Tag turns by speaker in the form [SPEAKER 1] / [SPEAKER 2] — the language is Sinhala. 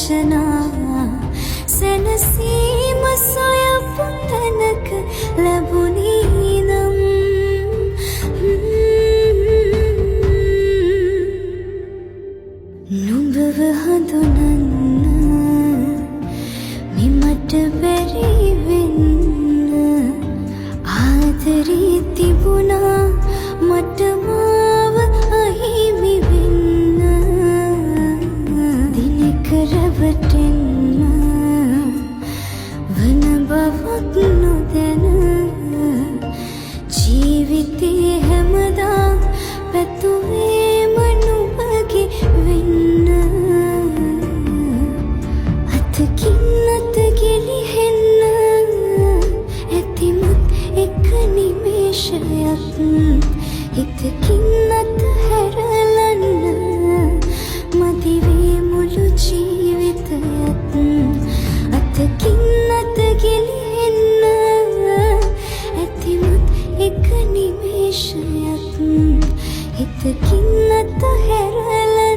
[SPEAKER 1] රචනා සැනසීම සොයපු තැනක ලැබුණී නම් නුඹව හඳුනන්න මිමට බැරි වෙන්න ආදරේ තිබුණා මට මාව අහිමි වෙන්න දිනක රැවටෙන්න වන බවක් නොදැන ජීවිතේ හැමදා පැතුමේම නුඹගේ වෙන්න අතකින් අත ගෙලිහෙන්න ඇතිමුත් එක නිමේෂයක් හිතකින් අත හැරලන්න මදිවේ මුළු ජීවිතයත් අතකින් අත ගෙලිහෙන්න ඇතිමුත් එක නිමේෂයක් හිතකින් අත හැරලන්න